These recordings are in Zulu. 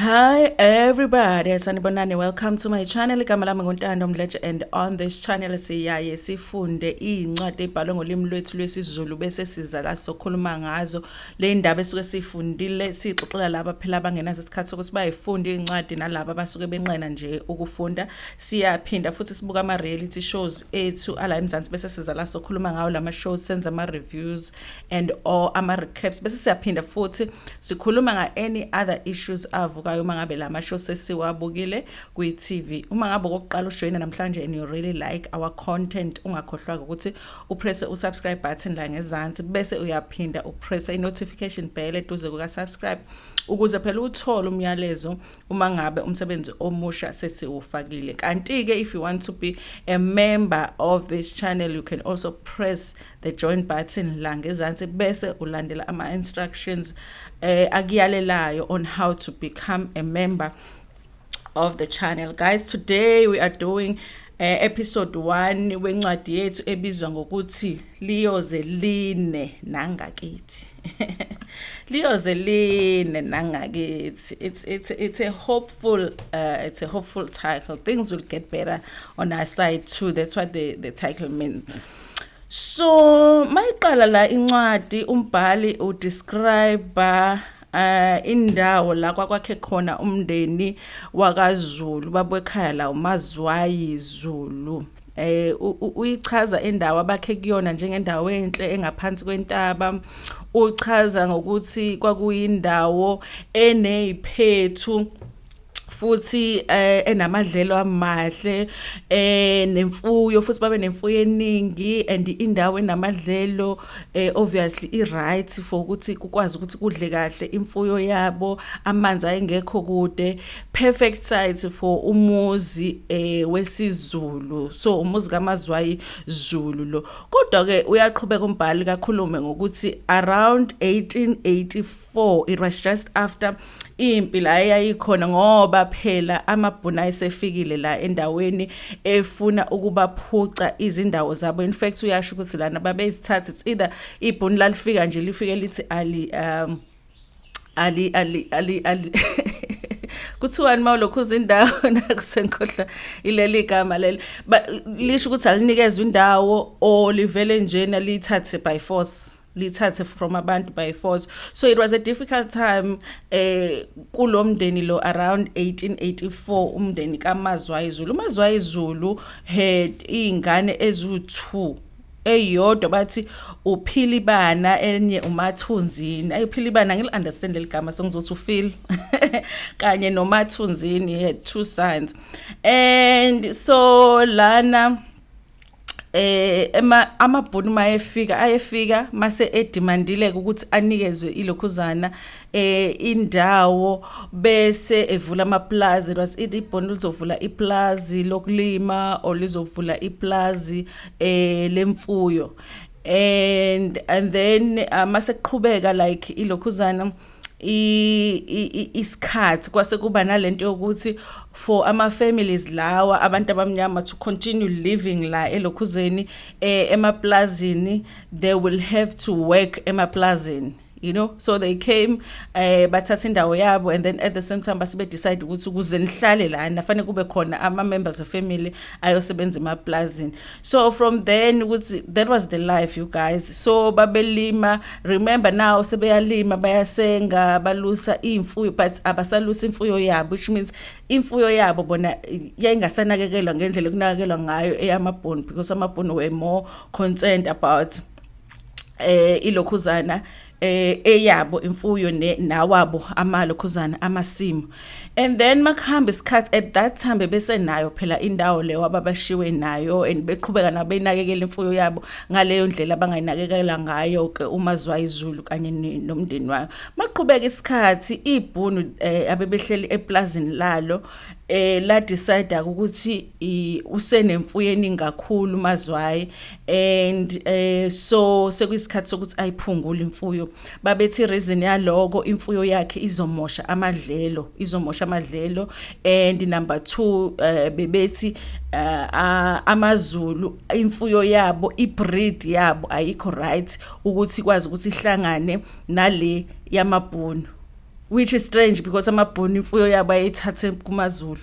Hi everybody, sanibonani. Welcome to my channel. Igama lami nguNtando Mdletshe, and on this channel siyaye sifunde incwadi ebhalwe ngolimi lwethu lwesiZulu bese siza la sokhuluma ngazo le ndaba esuke sifundile sixoxela laba phela abangenazo isikhathi sokuthi bayifunde incwadi nalabo abasuke benqena nje ukufunda. Siyaphinda futhi sibuka ama reality shows ethu ala eMzansi bese siza la sokhuluma ngawo lama shows, senza ama reviews and or ama recaps bese siyaphinda futhi sikhuluma nga any other issues avukayo uma ngabe lama show sesiwabukile kwi-TV. Uma ngabe okokuqala ujoyina namhlanje and you really like our content, ungakhohlwa ukuthi upress usubscribe button la ngezansi bese uyaphinda upress i-notification bell eduze kuka-subscribe ukuze phela uthole umyalezo uma ngabe umsebenzi omusha sesiwufakile. Kanti-ke if you want to be a member of this channel, you can also press the join button la ngezansi bese ulandela ama-instructions akuyalelayo on how to become a member of the channel. Guys, today we are doing episode 1 wencwadi yethu ebizwa ngokuthi Liyoze line Nangakithi. Liyoze line Nangakithi. It's a hopeful title. Things will get better on our side too. That's what the title means. So mayiqala la incwadi umbhali udescribe indawo la kwakwakhe khona umndeni wakaZulu babekhaya la uMazwayi Zulu. Uyichaza indawo abakhe kuyona njengendawo enhle engaphansi kwentaba. Uchaza ngokuthi kwakuyindawo eneziphethu futhi enamadlelo amahle nemfuyo futhi babe nemfuyo eningi and indawo enamadlelo obviously i-right for ukuthi kukwazi ukuthi kudle kahle imfuyo yabo, amanzi ayengekho kude, perfect site for umuzi wesiZulu, so umuzi kaMazwayi Zulu lo. Kodwa ke uyaqhubeka umbhali kakhulume ngokuthi around 1884 it was just after impi la yayikhona ngoba phela amaBhunu ayesefikile la endaweni efuna ukubaphuca izindawo zabo. In fact uyasho ukuthi lana babezithatha, it's either iBhunu lalifika nje lifike lithi ali kuthiwani mawulokhu izindawo nakusenkhohla ileli gama leli, but lisho ukuthi alinikezwe indawo o livele njena lithathe by force, lithathe from abantu by force. So it was a difficult time kulomndeni lo around 1884 umndeni kaMazwayi Zulu. uMazwayi Zulu had ingane ezu2, eyodwa bathi uPhilibana enye uMathunzini. Philibana ngil understand leligama sengizothi uFeel kanye noMathunzini, he had 2 sons. And so lana amaBhunu ayefika mase edimandile ukuthi anikezwe ilokhuzana indawo bese evula amaplazi. It was iBhunu lizovula iplazi lokulima or lizovula iplazi lemfuyo, and then mase qhubeka like ilokhuzana isikhathi kwase kuba nalento yokuthi for ama families lawa abantu abamnyama to continue living la elokhuzeni emaplazini, they will have to work emaplazini, you know. So they came bathatha indawo yabo, and then at the same time basibe decide ukuthi kuze nihlale la nafanele kube khona ama members of family ayosebenza emaplazini. So from then ukuthi that was the life, you guys. So babelima, remember now sebeyalima bayasenga balusa imfuyo, but abasalusa imfuyo yabo, which means imfuyo yabo bona yayingasanakekelwa ngendlela kunakekelwa ngayo eyamaBhunu, because amaBhunu were more concerned about ilokhuzana eyabo imfuyo nawabo amalokhuzana amasimo. And then makuhamba isikhathi, at that time bese nayo phela indawo leyo ababashiwe nayo, and beqhubeka nabo benakekela imfuyo yabo ngaleyo ndlela abangayinakekela ngayo ke uMazwayi Zulu kanye nomndeni wayo. Maqhubeka isikhathi iBhunu abebehleli eplazini lalo la decide ukuthi usenemfuyo eningi kakhulu uMazwayi, and so sekuyisikhathi sokuthi ayiphungule imfuyo. Babethi reason yaloko imfuyo yakhe izomosha amadlelo, and number 2 bebethi amaZulu imfuyo yabo, ibreed yabo ayikho right ukuthi ikwazi ukuthi ihlangane nale yamaBhunu. which is strange because amaBhunu imfuyo yabo ayithathe kumaZulu.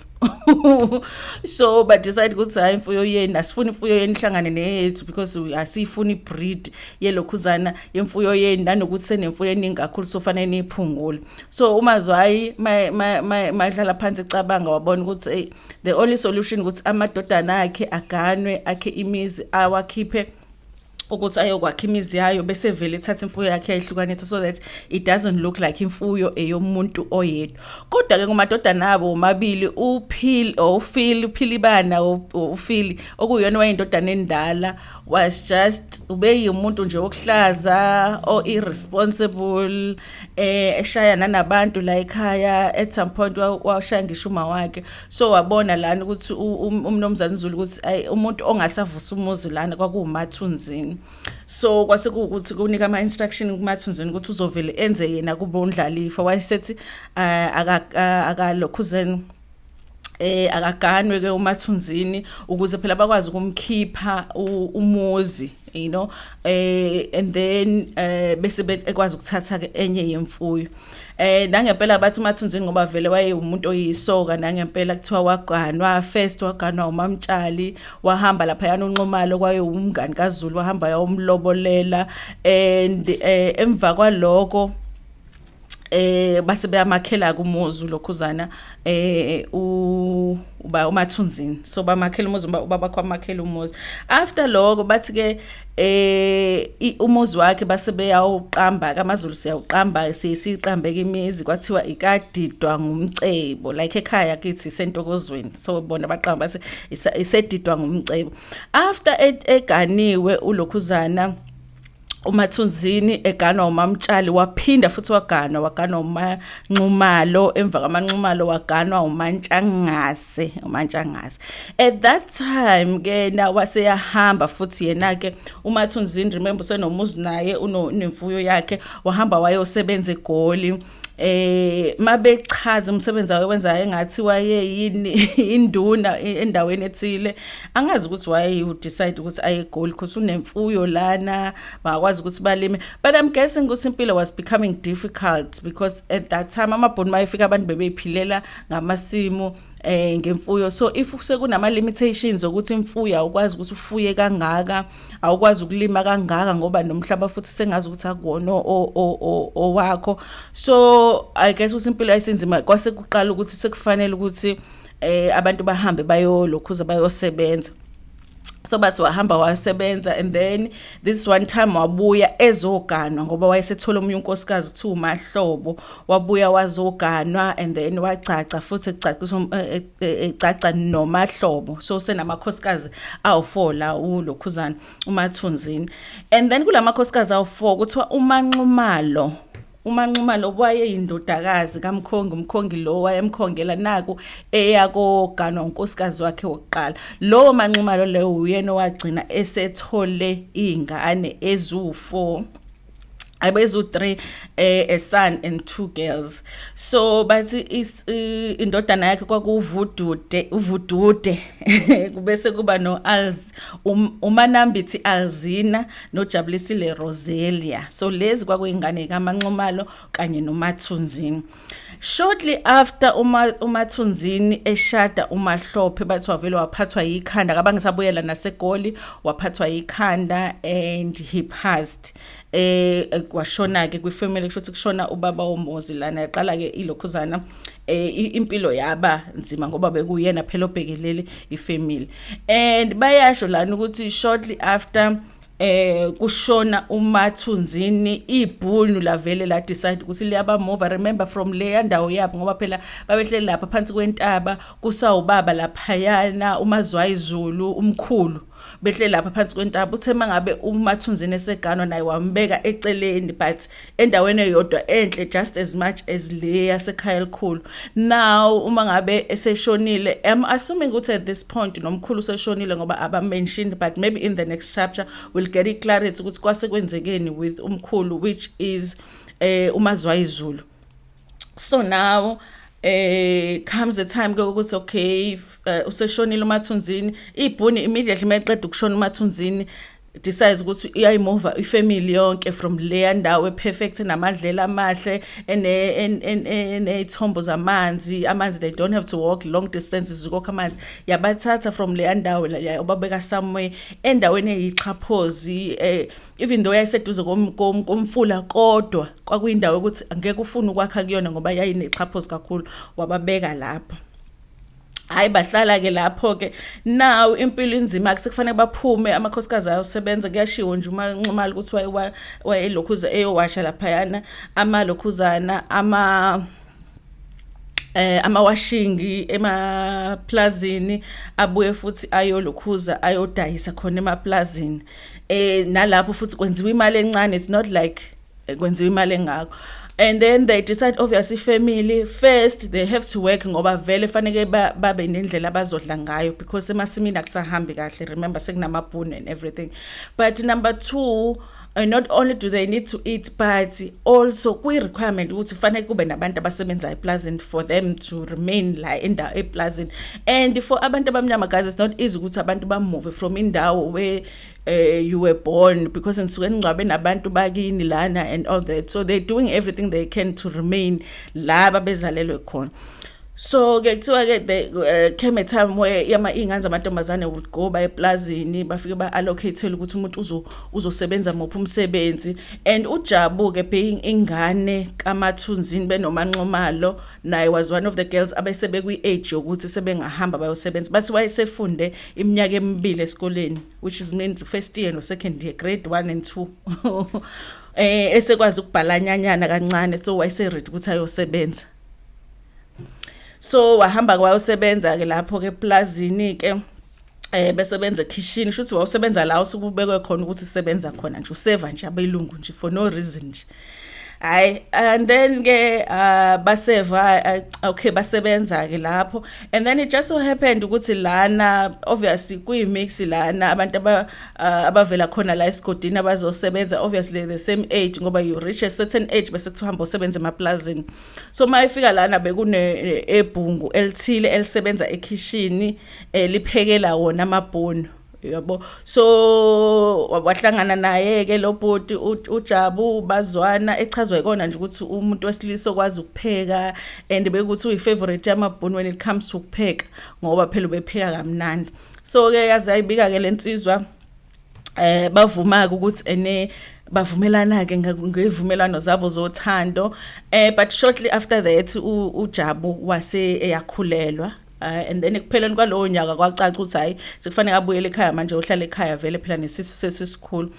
So but decide ukuthi hayi imfuyo yeni asifuni imfuyo yeni ihlangane neyethu because asifuni breed yelokhuzana yemfuyo yeni nanokuthi senemfuyo eningi kakhulu sofanele niphungule. So umazwayi madlala phansi ecabanga wabona ukuthi the only solution ukuthi amadodana akhe aganwe akhe imizi awakhiphe ukuthi ayokwakha imizi yayo bese vele ethatha imfuyo yakhe ayihlukanisa so that it doesn't look like imfuyo eyomuntu oyedwa. Kodwa ke kumadodana abo omabili uphilibana okuyona wayindodana endala was just ubeyimuntu nje okuhlaza or irresponsible eshaya nanabantu la ekhaya at some point washaya ngishuma wakhe. So wabona lana ukuthi umnomzana Zulu ukuthi umuntu ongasavusa umuzi lana kwakumathunzini. So kwase ukuthi kunika ama instruction kumathunzini ukuthi uzovele enze yena kube undlalifa wayesethi akalokhuzeni akaganwe ke umathunzini ukuze phela bakwazi ukumkhipha umuzi, you know, and then bese bekwazi ukuthatha ke enye yemfuyo. Nangempela bathi umathunzini ngoba vele waye umuntu oyisoka nangempela kuthiwa waganwa first waganwa uMamtshali wahamba lapha yana uNqumalo kwaye umngani kaZulu wahamba yomlobolela and emva kwaloko base beyamakhela kumuzi lokhuzana uba umathunzini. So bamakhela umuzi ubaba kwamakhela umuzi. After lokho bathi ke umuzi wakhe base beyawuqamba kaMaZulu siyawuqamba sisiqambe ke imizi kwathiwa ikadidwa ngumcebo like ekhaya kithi sentokozweni. So bona baqamba base isedidwa ngumcebo. After eganiwe ulokhuzana umathunzini eganwa uMamtshali waphinda futhi waganwa uManqumalo emva kwaManqumalo waganwa uMantshangase. At that time ke na waseyahamba futhi yena ke umathunzini remember senomuzi naye unemfuyo yakhe wahamba wayosebenza eGoli. Mabechaza umsebenzi awenza engathi waye yini induna endaweni ethile angazi ukuthi waye you decide ukuthi aye eGoli because unemfuyo lana bakwazi ukuthi balime. But I'm guessing ukuthi impilo was becoming difficult because at that time amaBhunu mayefika abantu bebephilela ngamasimo ngemfuyo. So if sekunama limitations ukuthi imfuyo awukwazi ukuthi ufuye kangaka awukwazi ukulima kangaka ngoba nomhlaba futhi sengazi ukuthi akuwona owakho. So I guess ukuthi impilo ayisinzima kwase kuqala ukuthi sekufanele ukuthi abantu bahambe bayolokhuza bayosebenza. So bathi wahamba wasebenza and then this one time wabuya ezoganwa ngoba wayesethola omunye unkosikazi kuthiwa uMahlobo wabuya wazoganwa and then wacaca futhi ecaca noMahlobo. So senamakhosikazi awu4 la ulokhuzana umathunzini and then kulamakhosikazi awu4 kuthiwa uManqumalo wayeyindodakazi umkhongi lo wayemkhongela naku eyakoganwa unkosikazi wakhe wokuqala. Lo Manqumalo le uyena wagcina esethole izingane ezu4 abezu3 a son and 2 girls. So bathi indodana yakhe uvudude kubese kuba no uManambithi Alzina noJabulisile Roselia. So lezi kwakuyingane kaManqumalo kanye noMathunzini. Shortly after uMathunzini eshada uMahlophe bathi wavele waphathwa yikhanda kabangisabuyela naseGoli waphathwa yikhanda and he passed. Kwashona ke kwifamily kusho ukuthi kushona ubaba womuzi lana yaqala ke ilokhuzana impilo yaba nzima ngoba bekuyena phela obhekelele ifamily and bayasho lana ukuthi shortly after kushona uMathunzini iBhunu lavele la decide ukuthi liyaba move. Remember from le ndawo yabo ngoba phela babehleli lapha phansi kwentaba kusawubaba laphayana uMazwayi Zulu umkhulu behle lapha phansi kwentaba. Uthe mangabe uMathunzini eseganwa naye wambeka eceleni but endaweni eyodwa enhle just as much as le yasekhaya elikhulu. Now uma ngabe eseshonile I'm assuming ukuthi at this point nomkhulu useshonile ngoba aba mentioned but maybe in the next chapter we'll get it clarity ukuthi kwase kwenzekeni with umkhulu which is uMazwayi Zulu. So now comes the time ukuthi okay useshonile uMathunzini iBhunu immediately mayeqeda ukushona uMathunzini decides ukuthi iyayimova ifamily yonke from leya ndawo perfect namadlela amahle enezithombo amanzi they don't have to walk long distances ukokha amanzi yabathatha from leya ndawo la obabeka somewhere endaweni eyixhaphozi even though yayiseduze komfula kodwa kwakuyindawo ukuthi angeke ufune ukwakha kuyona ngoba yayinexhaphozi kakhulu wababeka lapho. Hayi bahlala ke lapho ke now impilo inzima kufanele baphume amakhosikazi ayosebenza kuyashiwo nje uma nxumali ukuthi wayelokhuza eyowasha lapha yana amalokhuzana amawashingi emaplazini abuye futhi ayolokhuza ayodayisa khona emaplazini nalapho futhi kwenziwa imali encane, it's not like kwenziwa imali engako. And then they decide obviously family first they have to work ngoba vele fanele babe nendlela abazodla ngayo because emasimini akusahambi kahle, remember sekunamabhunu and everything. But number 2, not only do they need to eat but also kwi-requirement ukuthi fanele kube nabantu abasebenza eplazini for them to remain la eplazini. And for abantu abamnyama guys, it's not easy ukuthi abantu bamove from indawo where you were born because nisuke ngcwabe nabantu bakini lana and all that, so they're doing everything they can to remain la babezalelwe khona. So ke kuthiwa ke came a time where ingane zamantombazane would go by eplazini bafike ba-allocate ukuthi umuntu uzosebenza mophi umsebenzi. And uJabu ke being ingane kaMathunzini benomanqomalo naye was one of the girls abesebe kwi-age yokuthi sebengahamba bayosebenza, but wayesefunde iminyaka emibili esikoleni, which is means first year no second year, grade 1 and 2 esekwazi ukubhalanyanyana kancane, so wayeseready ukuthi ayosebenza. So wahamba kwayosebenza ke lapho ke eplazini ke besebenza ekitchen, shuthi wawusebenza la usukubekwe khona ukuthi usebenza khona nje useva nje abelungu nje for no reason nje. Hayi, and then ke baseva okay basebenza ke lapho, and then it just so happened ukuthi lana obviously kuyi-mix lana abantu abavela khona la esigodini abazosebenza obviously the same age ngoba you reach a certain age bese kuhamba usebenza emaplazini. So mayifika lana bekune ebhungu elithile elisebenza ekitchen liphekela wona amabhunu yabo. So wahlangana naye ke lo bhoti uJabu bazwana echazwe ikona nje ukuthi umuntu wesilisa okwazi ukupheka and bekuthi uyifavorite yamabhunu when it comes to ukupheka ngoba phela ubepheka kamnandi. So ke yaze ayibika ke lensizwa bavuma ukuthi bavumelana ke ngevumelano zabo zothando, but shortly after that uJabu wase eyakhulelwa. And then ekupheleni kwalowo nyaka kwacaca ukuthi hayi sekufanele abuyele ekhaya manje ohlala ekhaya vele phela nesisu sesisikhulu.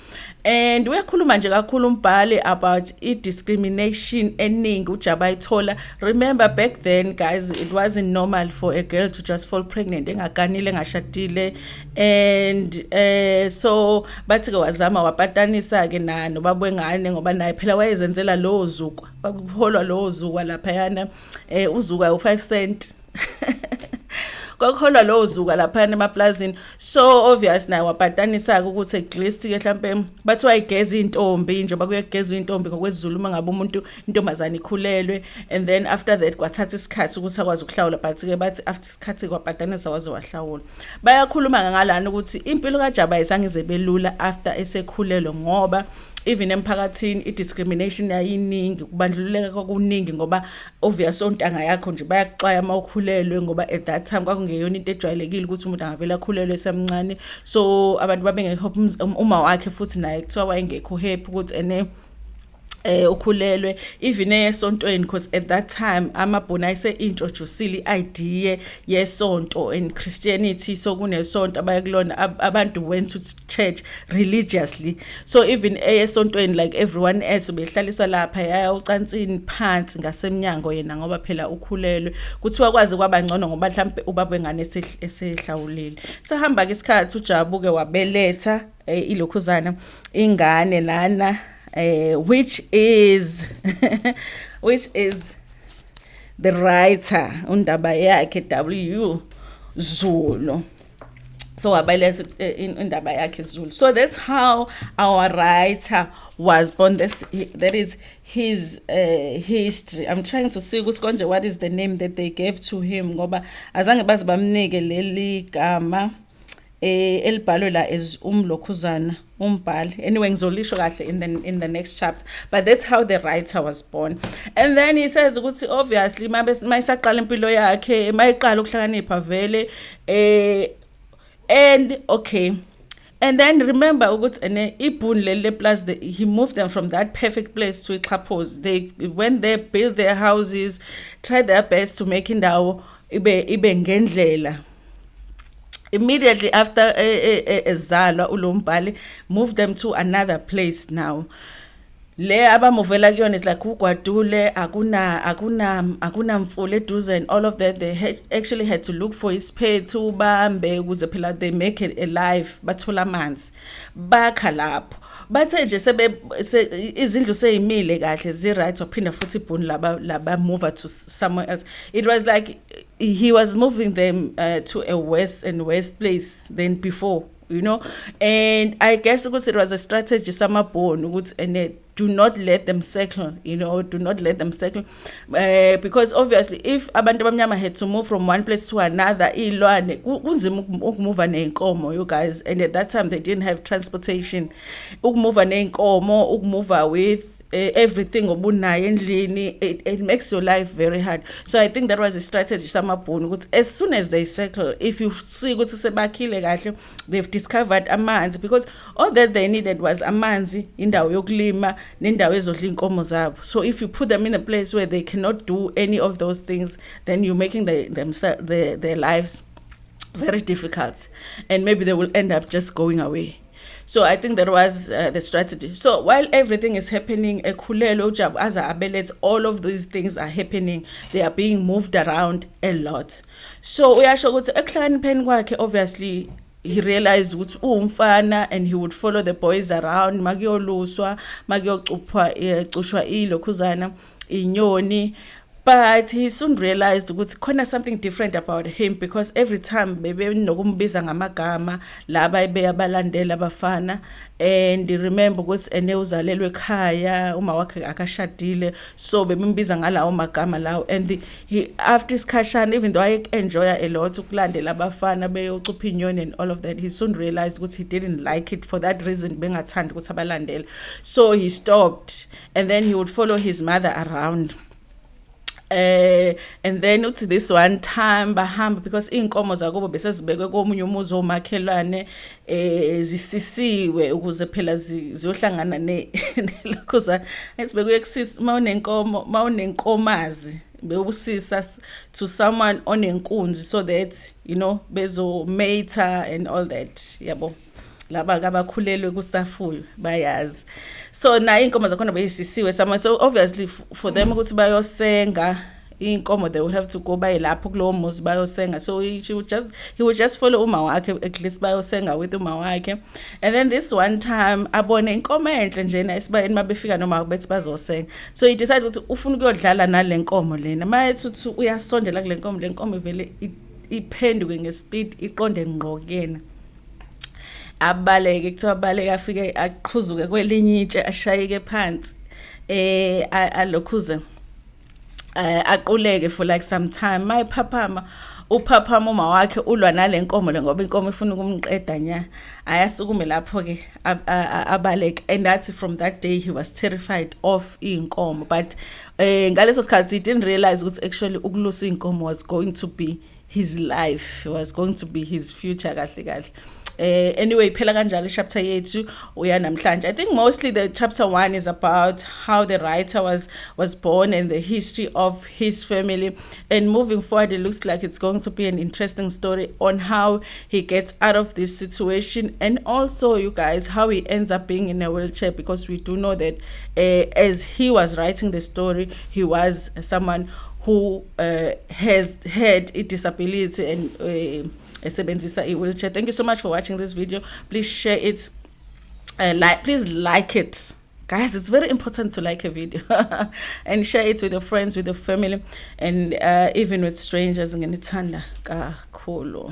And uyakhuluma nje kakhulu umbhali about i-discrimination eningi uJabu ayithola. Remember back then guys, it wasn't normal for a girl to just fall pregnant engaganile engashadile, and so bathi ke wazama wapatanisa ke nobaba wengane ngoba naye phela wayezenzela lowo zukwa, bakuholwa lowo zukwa lapha yana uzukwa u5 cent kwakuholwa lowo zuka lapha emaplazini. So obvious naye wapatanisa ukuthi at least ke mhlambe bathi wayigeza intombi nje bakuyegeza intombi ngokwesiZulu mangabe umuntu intombazana ikhulelwe, and then after that kwathatha isikhathi ukuthi akwazi ukuhlawula, but ke bathi after isikhathi kwapatanisa waze wahlawula. Bayakhuluma ngalana ukuthi impilo kaJabu ayisangize belula after esekhulelwe ngoba even emphakathini i-discrimination yayiningi, kubandlululeka kwakuningi ngoba obvious ontanga yakho nje bayakuxaya mawukhulelwe ngoba at that time kwakungeyona into ejwayelekile ukuthi umuntu angavela akhulelwe esemncane. So abantu babengekho uma wakhe futhi naye kuthiwa wayengekho happy ukuthi ukhulelwe even esontweni, because at that time amabhunu ayese-introducile i-idea yesonto and Christianity. So kunesonto abayakulona abantu went to church religiously, so even esontweni like everyone else behlaliswa lapha yaya ucansini phansi ngasemnyango yena ngoba phela ukhulelwe, kuthiwa kwazi kwaba ngcono ngoba mhlambe ubaba wengane esehlawulile. Sahamba ke isikhathi uJabu ke wabeletha ilokhuzana ingane lana which is the writer undaba yakhe W Zulu. So wabaletha indaba yakhe Zulu. So that's how our writer was born. That is his history. I'm trying to see what is the name that they gave to him ngoba azange bazi bamnike leli gama elibhalwe la is umlokhuzana umbhali. Anyway ngizolisho kahle in the next chapter, but that's how the writer was born. And then he says ukuthi obviously mayisaqala impilo yakhe mayiqala ukuhlakanipha vele and okay. And then remember ukuthi ibhunu leli plus he moved them from that perfect place to iXhaphozi. They went there, built their houses, tried their best to make indawo ibe ngendlela. Immediately after ezalwa ulombhali moved them to another place now. Le abamuvela kuyona is like ugwadule akuna mfula eduze and all of that. They actually had to look for isiphethu ubambe ukuze phela they make it alive, bathola amanzi bakha lapho. Bathe nje izindlu seyimile kahle zi-right waphinda futhi ibhunu laba move to somewhere else. It was like he was moving them to a west place than before, you know. And I guess because it was a strategy KwamaBhunu and do not let them settle, you know, do not let them settle, because obviously if abantu abamnyama had to move from one place to another ilwane kunzima ukumove neenkomo, you guys, and at that time they didn't have transportation. Ukumove neenkomo, ukumove with everything obunayo endlini, it makes your life very hard. So I think that was a strategy KwamaBhunu. As soon as they settle, if you see ukuthi sebakhile kahle, they've discovered amanzi, because all that they needed was amanzi, indawo yokulima nendawo ezodla inkomo zabo. So if you put them in a place where they cannot do any of those things, then you're making their lives very difficult, and maybe they will end up just going away. So I think that was the strategy. So while everything is happening, all of these things are happening. They are being moved around a lot. So we are sure that obviously he realized ukuthi umfana, and he would follow the boys around magiyoluswa magiyocushwa ilokhuzana inyoni. But he soon realized ukuthi khona something different about him, because every time bebenokumbiza ngamagama laba beyabalandela abafana. And remember ukuthi uzalelwe ekhaya, uma wakhe akashadile, so bebimbiza ngalawo magama lawo. And he after isikhathana, even though I enjoy a lot ukulandela abafana beyocupha inyoni and all of that, he soon realized ukuthi he didn't like it. For that reason bengathandi ukuthi abalandele, so he stopped, and then he would follow his mother around. And then this one time bahamba, because inkomo zakubo besezibekwe komunye umuzi omakhelwane zisisiwe ukuze phela ziyohlangana nelokhuzana esibekwe ekusisi. Mawunenkomazi bewusisa to someone onenkunzi, so that you know bezomata and all that, yabo. Laba kabakhulelwe kusafuyo bayazi. So na inkomo zakhona beyisisiwe somewhere, so obviously for them ukuthi bayosenga inkomo, they would have to go by lapho kulowo muzi bayosenga. So he would just follow uma wakhe, at least bayosenga with uma wakhe. And then this one time abone inkomo enhle njena esibayeni mabefika noma bethi bazosenga, so he decided ukuthi ufuna ukuyodlala nale nkomo lena. Mayethi uyasondela kule nkomo, le nkomo vele iphenduke ngespeed iqonde ngqo kuyena. Abaleke kuthiwa abaleke afike aqhuzuke kwelinye itshe ashayeke phansi alokhuze aquleke for like some time. Uphaphama uma wakhe ulwa nale nkomo le, ngoba inkomo ifuna ukumqeda nya, ayasukume lapho ke abaleke. And that's from that day he was terrified of inkomo. But ngaleso sikhathi he didn't realize ukuthi actually ukulusa inkomo was going to be his life, was going to be his future kahle kahle. Anyway, phela kanjalo chapter yethu uya namhlanje. I think mostly the chapter 1 is about how the writer was born and the history of his family. And moving forward, it looks like it's going to be an interesting story on how he gets out of this situation, and also, you guys, how he ends up being in a wheelchair, because we do know that as he was writing the story, he was someone who has had a disability and esebenzisa i-wheelchair. Thank you so much for watching this video. Please share it, please like it, guys. It's very important to like a video and share it with your friends, with your family, and even with strangers. Nginithanda kakhulu.